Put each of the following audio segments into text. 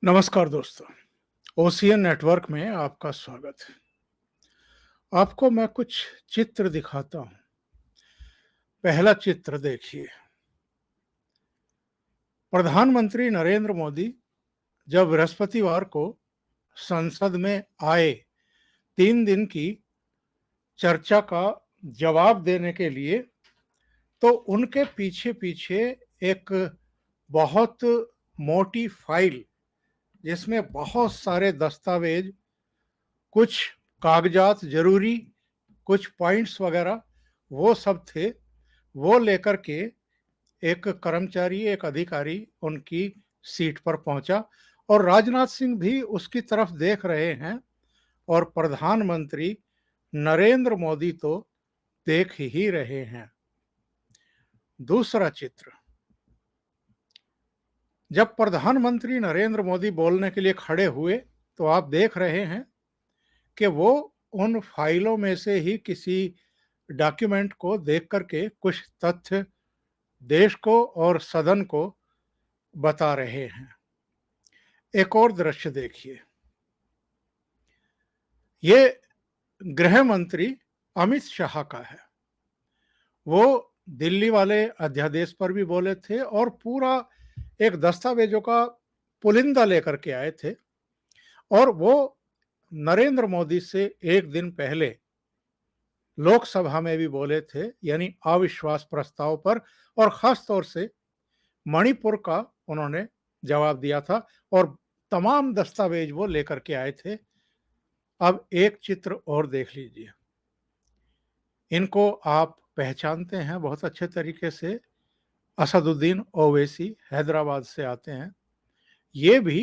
नमस्कार दोस्तों, ocean network में आपका स्वागत है। आपको मैं कुछ चित्र दिखाता हूँ। पहला चित्र देखिए। प्रधानमंत्री नरेंद्र मोदी जब बृहस्पतिवार को संसद में आए 3 दिन की चर्चा का जवाब देने के लिए, तो उनके पीछे-पीछे एक बहुत मोटी फाइल जिसमें बहुत सारे दस्तावेज, कुछ कागजात ज़रूरी, कुछ पॉइंट्स वगैरह वो सब थे। वो लेकर के एक कर्मचारी, एक अधिकारी उनकी सीट पर पहुंचा और राजनाथ सिंह भी उसकी तरफ देख रहे हैं और प्रधानमंत्री नरेंद्र मोदी तो देख ही रहे हैं। दूसरा चित्र, जब प्रधानमंत्री नरेंद्र मोदी बोलने के लिए खड़े हुए तो आप देख रहे हैं कि वो उन फाइलों में से ही किसी डॉक्यूमेंट को देख करके कुछ तथ्य देश को और सदन को बता रहे हैं। एक और दृश्य देखिए। ये गृह मंत्री अमित शाह का है। वो दिल्ली वाले अध्यादेश पर भी बोले थे और पूरा एक दस्तावेजों का पुलिंदा लेकर के आए थे और वो नरेंद्र मोदी से एक दिन पहले लोकसभा में भी बोले थे, यानी अविश्वास प्रस्ताव पर, और खास तौर से मणिपुर का उन्होंने जवाब दिया था और तमाम दस्तावेज वो लेकर के आए थे। अब एक चित्र और देख लीजिए। इनको आप पहचानते हैं बहुत अच्छे तरीके से, असदुद्दीन ओवैसी हैदराबाद से आते हैं। ये भी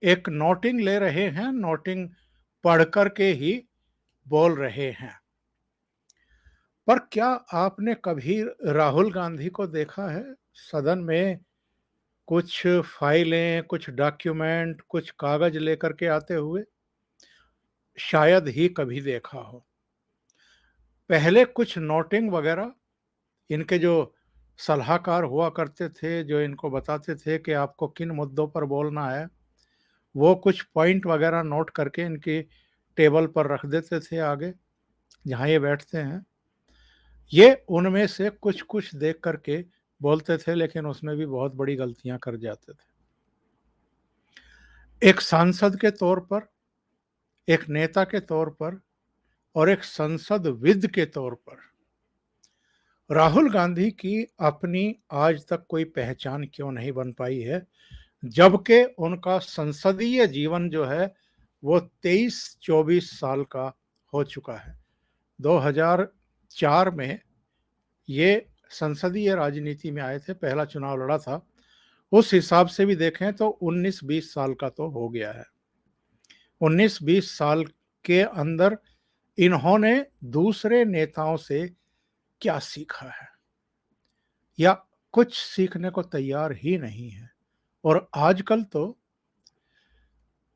एक नोटिंग ले रहे हैं, नोटिंग पढ़ कर के ही बोल रहे हैं। पर क्या आपने कभी राहुल गांधी को देखा है सदन में कुछ फाइलें, कुछ डॉक्यूमेंट, कुछ कागज लेकर के आते हुए? शायद ही कभी देखा हो। पहले कुछ नोटिंग वगैरह, इनके जो सलाहकार हुआ करते थे, जो इनको बताते थे कि आपको किन मुद्दों पर बोलना है, वो कुछ पॉइंट वगैरह नोट करके इनकी टेबल पर रख देते थे आगे, जहाँ ये बैठते हैं। ये उनमें से कुछ-कुछ देख करके बोलते थे, लेकिन उसमें भी बहुत बड़ी गलतियाँ कर जाते थे। एक सांसद के तौर पर, एक नेता के तौर पर और एक संसदविद के तौर पर राहुल गांधी की अपनी आज तक कोई पहचान क्यों नहीं बन पाई है, जबकि उनका संसदीय जीवन जो है वो 23-24 साल का हो चुका है। 2004 में ये संसदीय राजनीति में आए थे, पहला चुनाव लड़ा था। उस हिसाब से भी देखें तो 19-20 साल का तो हो गया है। 19-20 साल के अंदर इन्होंने दूसरे नेताओं से क्या सीखा है, या कुछ सीखने को तैयार ही नहीं है। और आजकल तो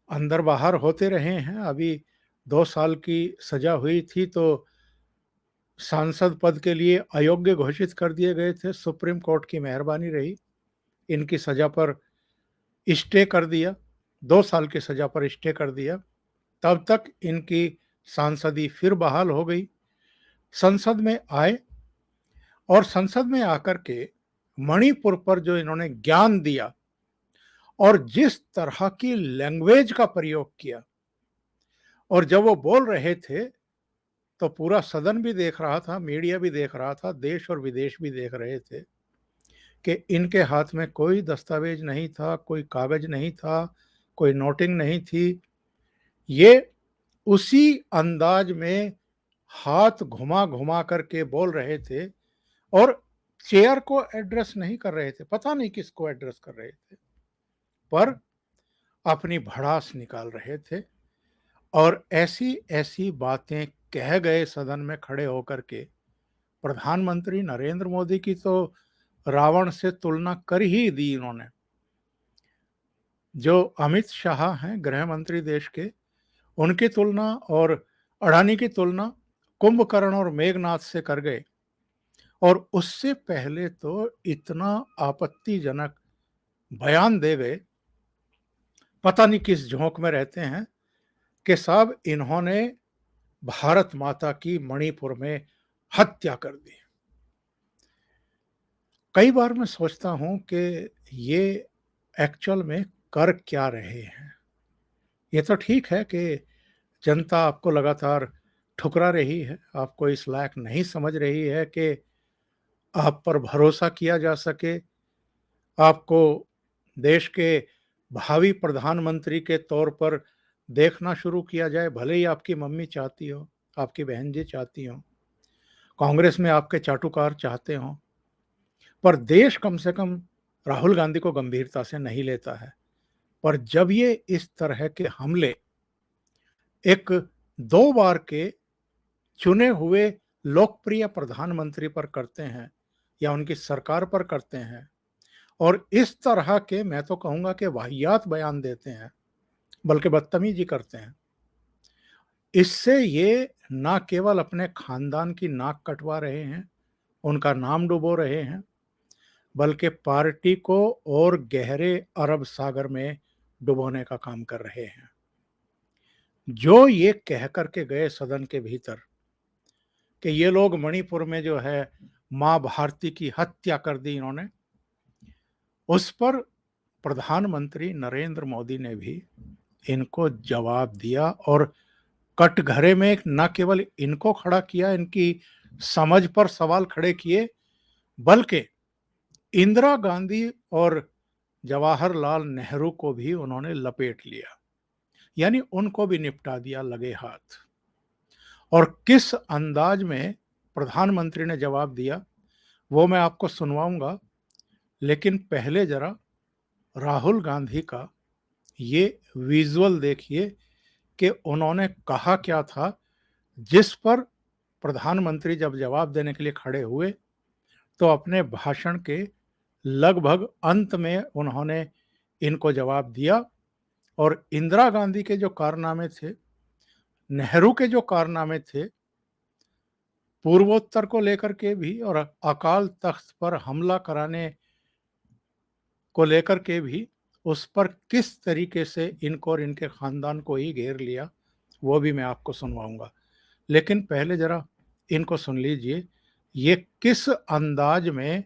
अंदर बाहर होते रहे हैं। अभी 2 साल की सजा हुई थी तो सांसद पद के लिए अयोग्य घोषित कर दिए गए थे। सुप्रीम कोर्ट की मेहरबानी रही, इनकी सजा पर स्टे कर दिया, 2 साल की सजा पर स्टे कर दिया। तब तक इनकी सांसदी फिर बहाल हो गई। संसद में आए और संसद में आकर के मणिपुर पर जो इन्होंने ज्ञान दिया और जिस तरह की लैंग्वेज का प्रयोग किया, और जब वो बोल रहे थे तो पूरा सदन भी देख रहा था, मीडिया भी देख रहा था, देश और विदेश भी देख रहे थे कि इनके हाथ में कोई दस्तावेज नहीं था, कोई कागज नहीं था, कोई नोटिंग नहीं थी। ये उसी अंदाज में हाथ घुमा-घुमा करके बोल रहे थे और चेयर को एड्रेस नहीं कर रहे थे, पता नहीं किसको एड्रेस कर रहे थे, पर अपनी भड़ास निकाल रहे थे और ऐसी-ऐसी बातें कह गए सदन में खड़े होकर के। प्रधानमंत्री नरेंद्र मोदी की तो रावण से तुलना कर ही दी इन्होंने। जो अमित शाह हैं गृह मंत्री देश के, उनकी तुलना और अडानी की तुलना कुंभकर्ण और मेघनाथ से कर गए। और उससे पहले तो इतना आपत्तिजनक बयान दे गए पता नहीं किस झोंक में रहते हैं कि साहब इन्होंने भारत माता की मणिपुर में हत्या कर दी। कई बार मैं सोचता हूं कि ये एक्चुअल में कर क्या रहे हैं। ये तो ठीक है कि जनता आपको लगातार ठुकरा रही है, आपको इस लायक नहीं समझ रही है कि आप पर भरोसा किया जा सके, आपको देश के भावी प्रधानमंत्री के तौर पर देखना शुरू किया जाए। भले ही आपकी मम्मी चाहती हो, आपकी बहन जी चाहती हो, कांग्रेस में आपके चाटुकार चाहते हों, पर देश कम से कम राहुल गांधी को गंभीरता से नहीं लेता है। पर जब ये इस तरह के हमले एक 2 बार के चुने हुए लोकप्रिय प्रधानमंत्री पर करते हैं या उनकी सरकार पर करते हैं और इस तरह के, मैं तो कहूँगा कि वाहियात बयान देते हैं, बल्कि बदतमीजी करते हैं, इससे ये ना केवल अपने खानदान की नाक कटवा रहे हैं, उनका नाम डुबो रहे हैं, बल्कि पार्टी को और गहरे अरब सागर में डुबोने का काम कर रहे हैं। जो ये कह कर के गए सदन के भीतर कि ये लोग मणिपुर में जो है माँ भारती की हत्या कर दी इन्होंने, उस पर प्रधानमंत्री नरेंद्र मोदी ने भी इनको जवाब दिया और कटघरे में न केवल इनको खड़ा किया, इनकी समझ पर सवाल खड़े किए, बल्कि इंदिरा गांधी और जवाहरलाल नेहरू को भी उन्होंने लपेट लिया, यानी उनको भी निपटा दिया लगे हाथ। और किस अंदाज में प्रधानमंत्री ने जवाब दिया वो मैं आपको सुनवाऊंगा, लेकिन पहले जरा राहुल गांधी का ये विजुअल देखिए कि उन्होंने कहा क्या था, जिस पर प्रधानमंत्री जब जवाब देने के लिए खड़े हुए तो अपने भाषण के लगभग अंत में उन्होंने इनको जवाब दिया। और इंदिरा गांधी के जो कारनामे थे, नेहरू के जो कारनामे थे, पूर्वोत्तर को लेकर के भी और अकाल तख्त पर हमला कराने को लेकर के भी, उस पर किस तरीके से इनको और इनके खानदान को ही घेर लिया, वो भी मैं आपको सुनवाऊंगा। लेकिन पहले जरा इनको सुन लीजिए, ये किस अंदाज में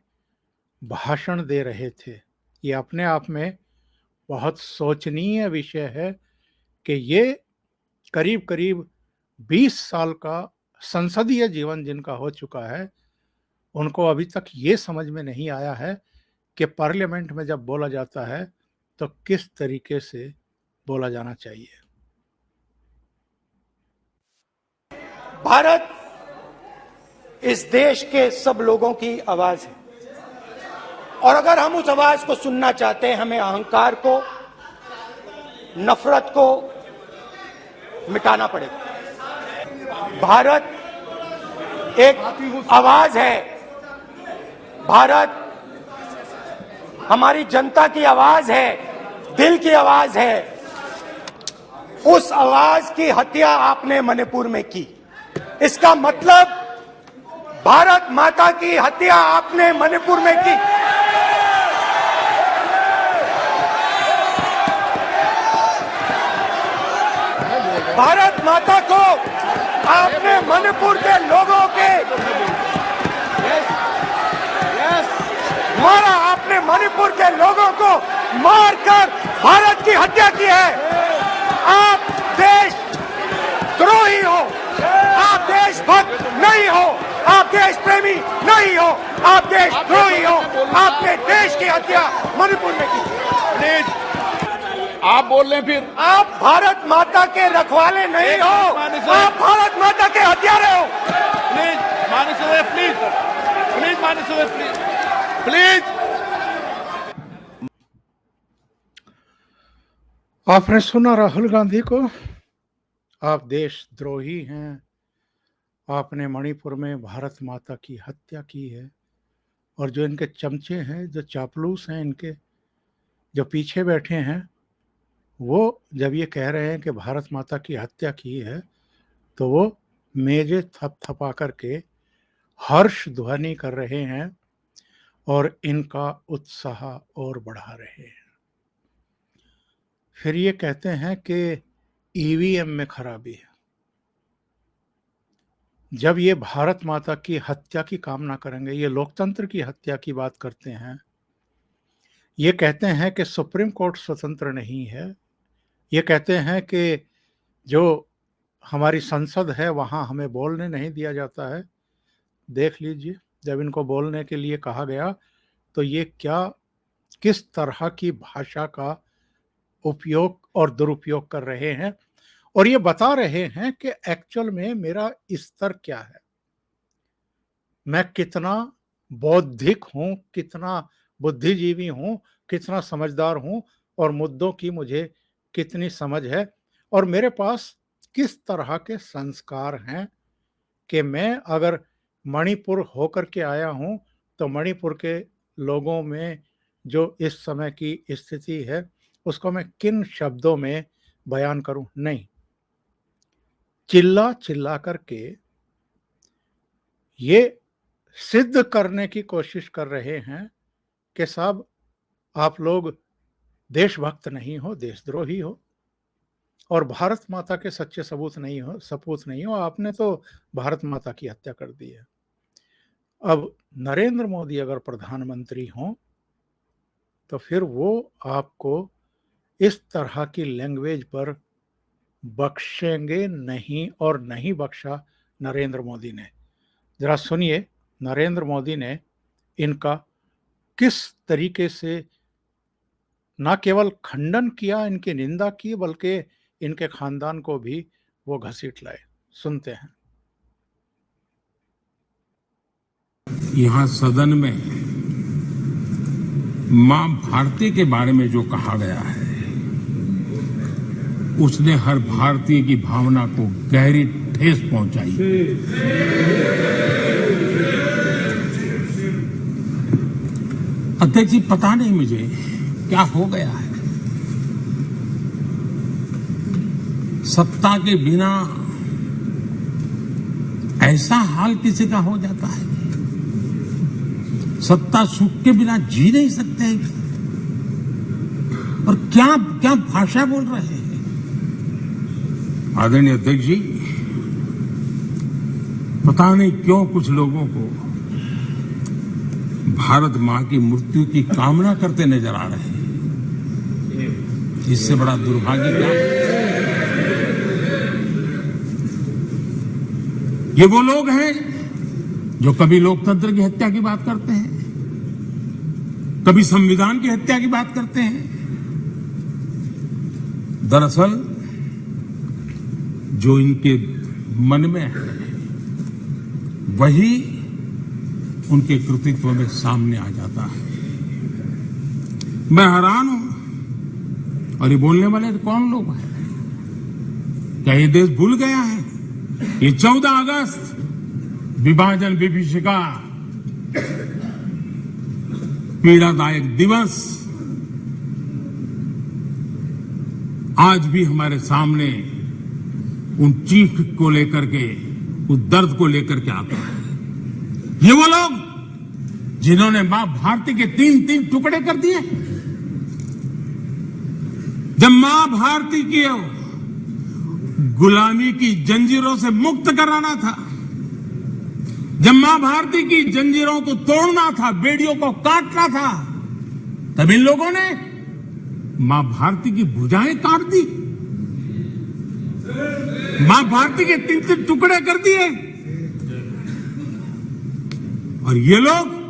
भाषण दे रहे थे। ये अपने आप में बहुत सोचनीय विषय है कि ये करीब करीब 20 साल का संसदीय जीवन जिनका हो चुका है, उनको अभी तक ये समझ में नहीं आया है कि पार्लियामेंट में जब बोला जाता है तो किस तरीके से बोला जाना चाहिए। भारत इस देश के सब लोगों की आवाज है और अगर हम उस आवाज को सुनना चाहते हैं, हमें अहंकार को, नफरत को मिटाना पड़ेगा। भारत एक आवाज है, भारत हमारी जनता की आवाज है, दिल की आवाज है। उस आवाज की हत्या आपने मणिपुर में की, इसका मतलब भारत माता की हत्या आपने मणिपुर में की। भारत माता को आपने मणिपुर के लोगों के मारा, आपने मणिपुर के लोगों को मारकर भारत की हत्या की है। आप देश द्रोही हो, आप देशभक्त नहीं हो, आप देश प्रेमी नहीं हो, आप देशद्रोही हो। आपने देश की हत्या मणिपुर में की। प्लीज आप बोल रहे हैं, फिर आप भारत माता के रखवाले नहीं हो, आप भारत माता के हत्यारे हो। प्लीज माननीय सदस्य, प्लीज माननीय सदस्य, प्लीज। आपने सुना राहुल गांधी को, आप देशद्रोही हैं, आपने मणिपुर में भारत माता की हत्या की है। और जो इनके चमचे हैं, जो चापलूस हैं, इनके जो पीछे बैठे हैं, वो जब ये कह रहे हैं कि भारत माता की हत्या की है तो वो मेजे थपथपा करके हर्ष ध्वनि कर रहे हैं और इनका उत्साह और बढ़ा रहे हैं। फिर ये कहते हैं कि ईवीएम में खराबी है। जब ये भारत माता की हत्या की कामना करेंगे, ये लोकतंत्र की हत्या की बात करते हैं, ये कहते हैं कि सुप्रीम कोर्ट स्वतंत्र नहीं है, ये कहते हैं कि जो हमारी संसद है वहाँ हमें बोलने नहीं दिया जाता है। देख लीजिए, जब इनको बोलने के लिए कहा गया तो ये किस तरह की भाषा का उपयोग और दुरुपयोग कर रहे हैं, और ये बता रहे हैं कि एक्चुअल में मेरा स्तर क्या है, मैं कितना बौद्धिक हूँ, कितना बुद्धिजीवी हूँ, कितना समझदार हूँ, और मुद्दों की मुझे कितनी समझ है, और मेरे पास किस तरह के संस्कार हैं कि मैं अगर मणिपुर होकर के आया हूँ तो मणिपुर के लोगों में जो इस समय की स्थिति है उसको मैं किन शब्दों में बयान करूं। नहीं, चिल्ला चिल्ला करके ये सिद्ध करने की कोशिश कर रहे हैं कि साहब आप लोग देशभक्त नहीं हो, देशद्रोही हो, और भारत माता के सच्चे सपूत नहीं हो, आपने तो भारत माता की हत्या कर दी है। अब नरेंद्र मोदी अगर प्रधानमंत्री हों तो फिर वो आपको इस तरह की लैंग्वेज पर बख्शेंगे नहीं, और नहीं बख्शा नरेंद्र मोदी ने। जरा सुनिए नरेंद्र मोदी ने इनका किस तरीके से न केवल खंडन किया, इनकी निंदा की, बल्कि इनके खानदान को भी वो घसीट लाए। सुनते हैं। यहाँ सदन में मां भारती के बारे में जो कहा गया है उसने हर भारतीय की भावना को गहरी ठेस पहुंचाई। अध्यक्ष जी, पता नहीं मुझे क्या हो गया है, सत्ता के बिना ऐसा हाल किसी का हो जाता है। सत्ता सुख के बिना जी नहीं सकते हैं, और क्या क्या भाषा बोल रहे हैं। आदरणीय अध्यक्ष जी, पता नहीं क्यों कुछ लोगों को भारत मां की मृत्यु की कामना करते नजर आ रहे हैं। इससे बड़ा दुर्भाग्य क्या है। ये वो लोग हैं जो कभी लोकतंत्र की हत्या की बात करते हैं, कभी संविधान की हत्या की बात करते हैं। दरअसल जो इनके मन में है वही उनके कृतित्व में सामने आ जाता है। मैं हैरान हूं, और ये बोलने वाले कौन लोग हैं? क्या ये देश भूल गया है? ये 14 अगस्त विभाजन विभीषिका पीड़ादायक दिवस आज भी हमारे सामने उन चीख को लेकर के, उस दर्द को लेकर के आता है। ये वो लोग जिन्होंने मां भारती के 3-3 टुकड़े कर दिए। जब मां भारती की गुलामी की जंजीरों से मुक्त कराना था, जब मां भारती की जंजीरों को तोड़ना था, बेड़ियों को काटना था, तब इन लोगों ने मां भारती की भुजाएं काट दी, मां भारती के 3-3 टुकड़े कर दिए। और ये लोग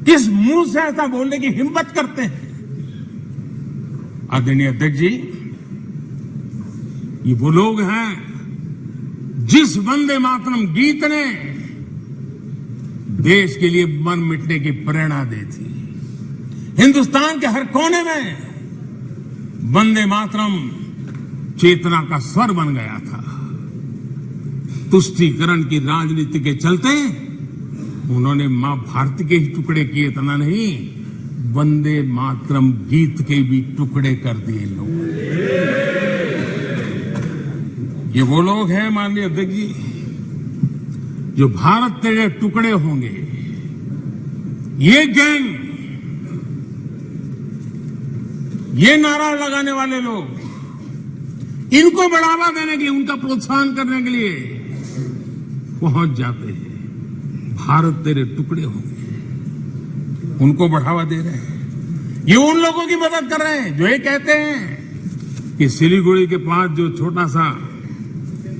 किस मुंह से ऐसा बोलने की हिम्मत करते हैं? आदरणीय अध्यक्ष जी, ये वो लोग हैं जिस वंदे मातरम गीत ने देश के लिए मर मिटने की प्रेरणा दी थी। हिंदुस्तान के हर कोने में वंदे मातरम चेतना का स्वर बन गया था। तुष्टीकरण की राजनीति के चलते उन्होंने मां भारती के ही टुकड़े किए, इतना नहीं, वंदे मातरम गीत के भी टुकड़े कर दिए लोग। ये वो लोग हैं माननीय अध्यक्ष जी जो भारत तेरे टुकड़े होंगे, ये गैंग, ये नारा लगाने वाले लोग, इनको बढ़ावा देने के लिए, उनका प्रोत्साहन करने के लिए पहुंच जाते हैं। भारत तेरे टुकड़े होंगे, उनको बढ़ावा दे रहे हैं। ये उन लोगों की मदद कर रहे हैं जो ये कहते हैं कि सिलीगुड़ी के पास जो छोटा सा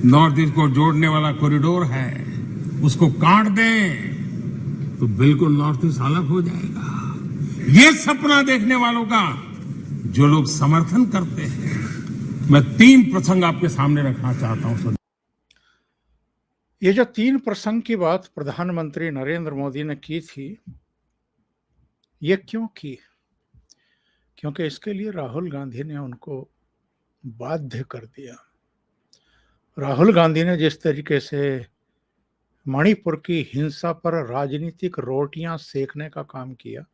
नॉर्थ ईस्ट को जोड़ने वाला कॉरिडोर है, उसको काट दें तो बिल्कुल नॉर्थ ईस्ट अलग हो जाएगा। ये सपना देखने वालों का जो लोग समर्थन करते हैं, मैं 3 प्रसंग आपके सामने रखना चाहता हूं। ये जो 3 प्रसंग की बात प्रधानमंत्री नरेंद्र मोदी ने की थी, ये क्यों की? क्योंकि इसके लिए राहुल गांधी ने उनको बाध्य कर दिया। राहुल गांधी ने जिस तरीके से मणिपुर की हिंसा पर राजनीतिक रोटियां सेकने का काम किया,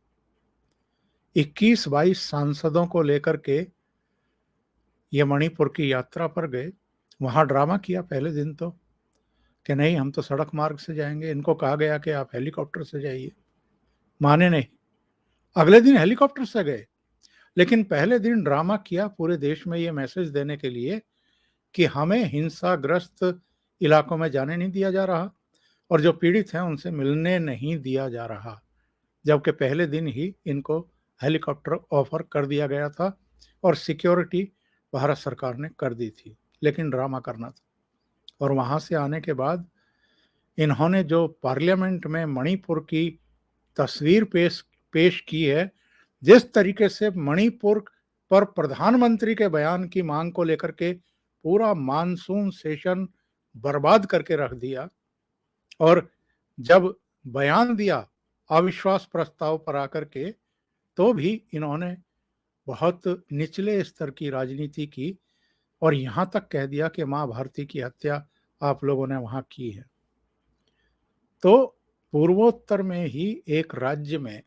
21-22 सांसदों को लेकर के ये मणिपुर की यात्रा पर गए, वहां ड्रामा किया पहले दिन तो कि नहीं हम तो सड़क मार्ग से जाएंगे, इनको कहा गया कि आप हेलीकॉप्टर से जाइए, माने नहीं। अगले दिन हेलीकॉप्टर से गए, लेकिन पहले दिन ड्रामा किया पूरे देश में ये मैसेज देने के लिए कि हमें हिंसाग्रस्त इलाकों में जाने नहीं दिया जा रहा और जो पीड़ित हैं उनसे मिलने नहीं दिया जा रहा, जबकि पहले दिन ही इनको हेलीकॉप्टर ऑफर कर दिया गया था और सिक्योरिटी भारत सरकार ने कर दी थी, लेकिन ड्रामा करना था। और वहां से आने के बाद इन्होंने जो पार्लियामेंट में मणिपुर की तस्वीर पेश की है, जिस तरीके से मणिपुर पर प्रधानमंत्री के बयान की मांग को लेकर के पूरा मानसून सेशन बर्बाद करके रख दिया, और जब बयान दिया अविश्वास प्रस्ताव पर आकर के, तो भी इन्होंने बहुत निचले स्तर की राजनीति की और यहां तक कह दिया कि मां भारती की हत्या आप लोगों ने वहां की है। तो पूर्वोत्तर में ही एक राज्य में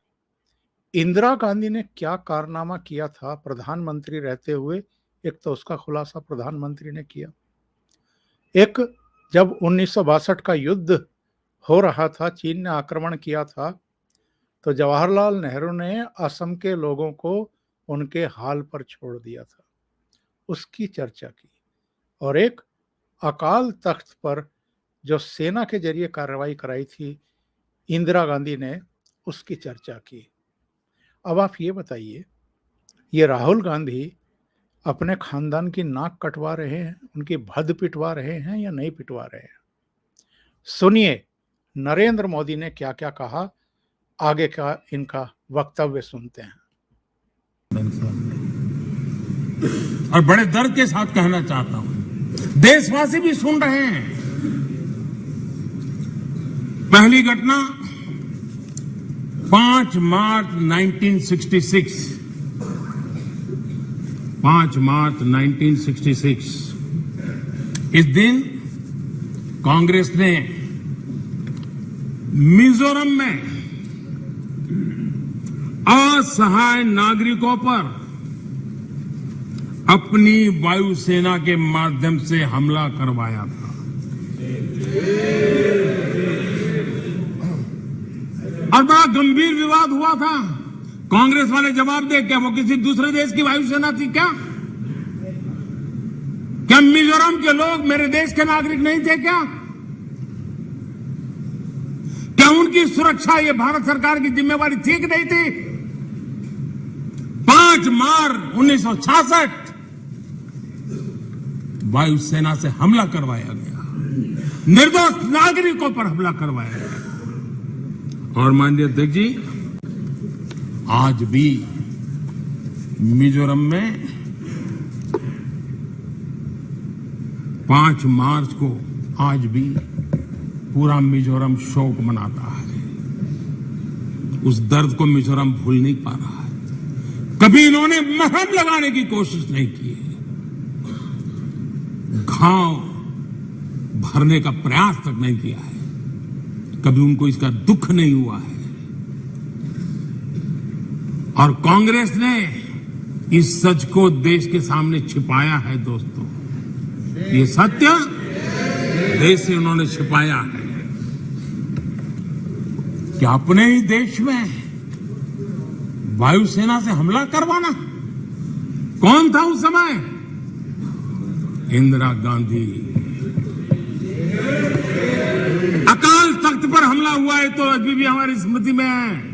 इंदिरा गांधी ने क्या कारनामा किया था प्रधानमंत्री रहते हुए, एक तो उसका खुलासा प्रधानमंत्री ने किया। एक, जब 1962 का युद्ध हो रहा था, चीन ने आक्रमण किया था, तो जवाहरलाल नेहरू ने असम के लोगों को उनके हाल पर छोड़ दिया था, उसकी चर्चा की। और एक, अकाल तख्त पर जो सेना के जरिए कार्रवाई कराई थी इंदिरा गांधी ने, उसकी चर्चा की। अब आप ये बताइए, ये राहुल गांधी अपने खानदान की नाक कटवा रहे हैं, उनकी भद पिटवा रहे हैं या नहीं पिटवा रहे हैं? सुनिए नरेंद्र मोदी ने क्या क्या कहा, आगे का इनका वक्तव्य सुनते हैं। और बड़े दर्द के साथ कहना चाहता हूं, देशवासी भी सुन रहे हैं। पहली घटना 5 मार्च 1966, 5 मार्च 1966। इस दिन कांग्रेस ने मिजोरम में असहाय नागरिकों पर अपनी वायुसेना के माध्यम से हमला करवाया था। और बड़ा गंभीर विवाद हुआ था। कांग्रेस वाले जवाब दे, क्या वो किसी दूसरे देश की वायुसेना थी क्या? क्या मिजोरम के लोग मेरे देश के नागरिक नहीं थे क्या? क्या उनकी सुरक्षा ये भारत सरकार की जिम्मेवारी थी कि नहीं थी? 5 मार्च 1966 वायुसेना से हमला करवाया गया, निर्दोष नागरिकों पर हमला करवाया गया। और माननीय अध्यक्ष जी, आज भी मिजोरम में 5 मार्च को आज भी पूरा मिजोरम शोक मनाता है। उस दर्द को मिजोरम भूल नहीं पा रहा है। कभी इन्होंने मरहम लगाने की कोशिश नहीं की है, घाव भरने का प्रयास तक नहीं किया है, कभी उनको इसका दुख नहीं हुआ है। और कांग्रेस ने इस सच को देश के सामने छिपाया है। दोस्तों, ये सत्य देश से उन्होंने छिपाया है कि अपने ही देश में वायुसेना से हमला करवाना, कौन था उस समय? इंदिरा गांधी। अकाल तख्त पर हमला हुआ है तो अभी भी हमारी स्मृति में है।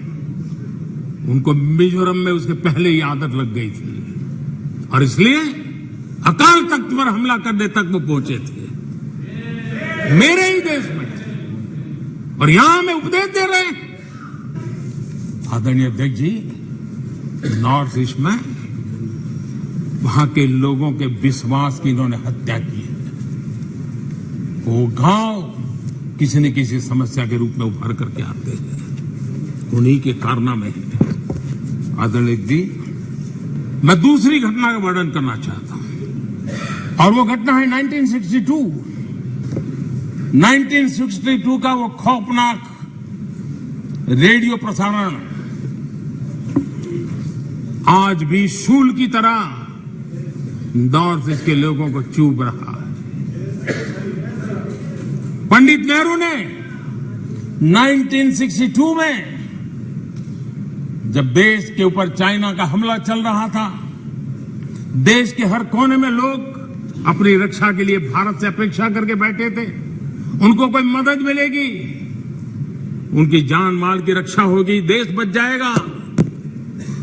उनको मिजोरम में उसके पहले ही आदत लग गई थी और इसलिए अकाल तख्त पर हमला करने तक वो पहुंचे थे, मेरे ही देश में। और यहां हमें उपदेश दे रहे हैं। आदरणीय अध्यक्ष जी, नॉर्थ ईस्ट में वहां के लोगों के विश्वास की इन्होंने हत्या की है। वो गांव किसी न किसी समस्या के रूप में उभर करके आते हैं, उन्हीं के कारनामे हैं। आदरणीय जी, मैं दूसरी घटना का वर्णन करना चाहता हूं और वो घटना है 1962। 1962 का वो खौफनाक रेडियो प्रसारण आज भी शूल की तरह नॉर्थ ईस्ट के लोगों को चुभ रहा है। पंडित नेहरू ने 1962 में जब देश के ऊपर चाइना का हमला चल रहा था, देश के हर कोने में लोग अपनी रक्षा के लिए भारत से अपेक्षा करके बैठे थे, उनको कोई मदद मिलेगी, उनकी जान माल की रक्षा होगी, देश बच जाएगा।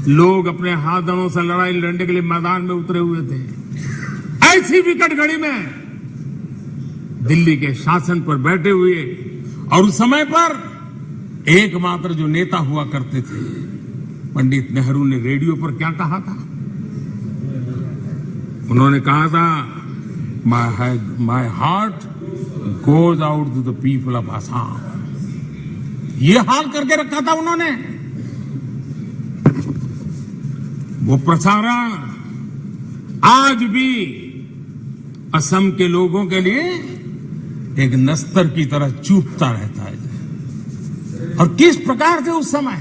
लोग अपने हाथों से लड़ाई लड़ने के लिए मैदान में उतरे हुए थे। ऐसी विकट घड़ी में दिल्ली के शासन पर बैठे हुए और उस समय पर एकमात्र जो नेता हुआ करते थे, पंडित नेहरू ने रेडियो पर क्या कहा था? उन्होंने कहा था, my heart goes out to the people of Assam. ये हाल करके रखा था उन्होंने। वो प्रसारण आज भी असम के लोगों के लिए एक नस्तर की तरह चूपता रहता है। और किस प्रकार से उस समय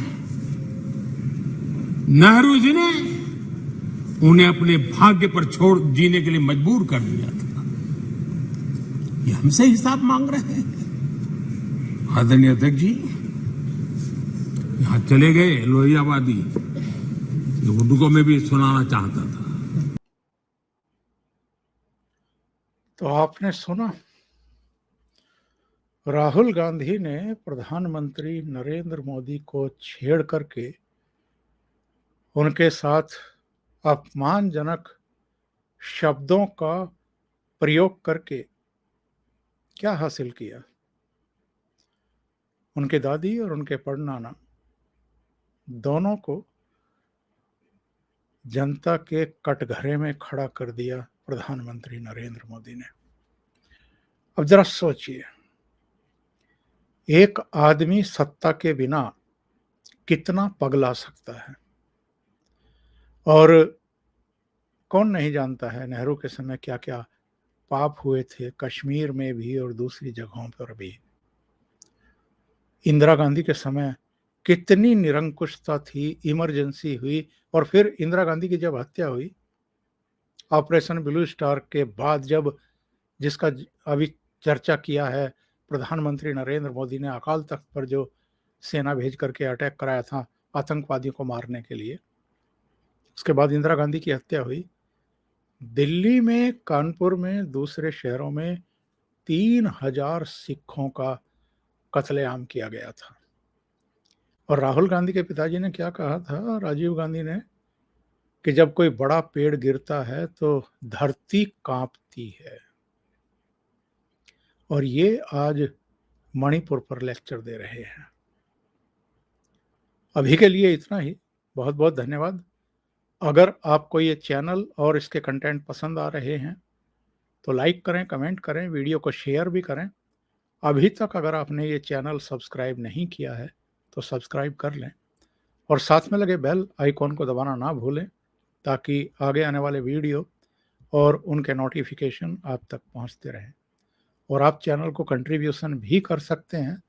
नेहरू जी ने उन्हें अपने भाग्य पर छोड़ जीने के लिए मजबूर कर दिया था। ये हमसे हिसाब मांग रहे हैं। आदरणीय अध्यक्ष जी, यहां चले गए लोहियावादी, उनको मैं भी सुनाना चाहता था। तो आपने सुना, राहुल गांधी ने प्रधानमंत्री नरेंद्र मोदी को छेड़ करके उनके साथ अपमानजनक शब्दों का प्रयोग करके क्या हासिल किया। उनके दादी और उनके परनाना दोनों को जनता के कटघरे में खड़ा कर दिया प्रधानमंत्री नरेंद्र मोदी ने। अब जरा सोचिए, एक आदमी सत्ता के बिना कितना पगला सकता है। और कौन नहीं जानता है नेहरू के समय क्या क्या पाप हुए थे, कश्मीर में भी और दूसरी जगहों पर भी। इंदिरा गांधी के समय कितनी निरंकुशता थी, इमरजेंसी हुई और फिर इंदिरा गांधी की जब हत्या हुई, ऑपरेशन ब्लू स्टार के बाद, जब जिसका अभी चर्चा किया है, प्रधानमंत्री नरेंद्र मोदी ने अकाल तख्त पर जो सेना भेज करके अटैक कराया था आतंकवादियों को मारने के लिए, उसके बाद इंदिरा गांधी की हत्या हुई। दिल्ली में, कानपुर में, दूसरे शहरों में 3000 सिखों का कत्लेआम किया गया था। और राहुल गांधी के पिताजी ने क्या कहा था, राजीव गांधी ने, कि जब कोई बड़ा पेड़ गिरता है तो धरती कांपती है। और ये आज मणिपुर पर लेक्चर दे रहे हैं। अभी के लिए इतना ही। बहुत बहुत धन्यवाद। अगर आपको ये चैनल और इसके कंटेंट पसंद आ रहे हैं तो लाइक करें, कमेंट करें, वीडियो को शेयर भी करें। अभी तक अगर आपने ये चैनल सब्सक्राइब नहीं किया है तो सब्सक्राइब कर लें और साथ में लगे बेल आइकॉन को दबाना ना भूलें, ताकि आगे आने वाले वीडियो और उनके नोटिफिकेशन आप तक पहुंचते रहें। और आप चैनल को कंट्रीब्यूशन भी कर सकते हैं,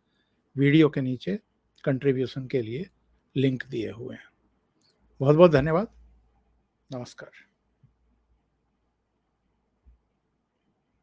वीडियो के नीचे कंट्रीब्यूशन के लिए लिंक दिए हुए हैं। बहुत बहुत धन्यवाद। नमस्कार।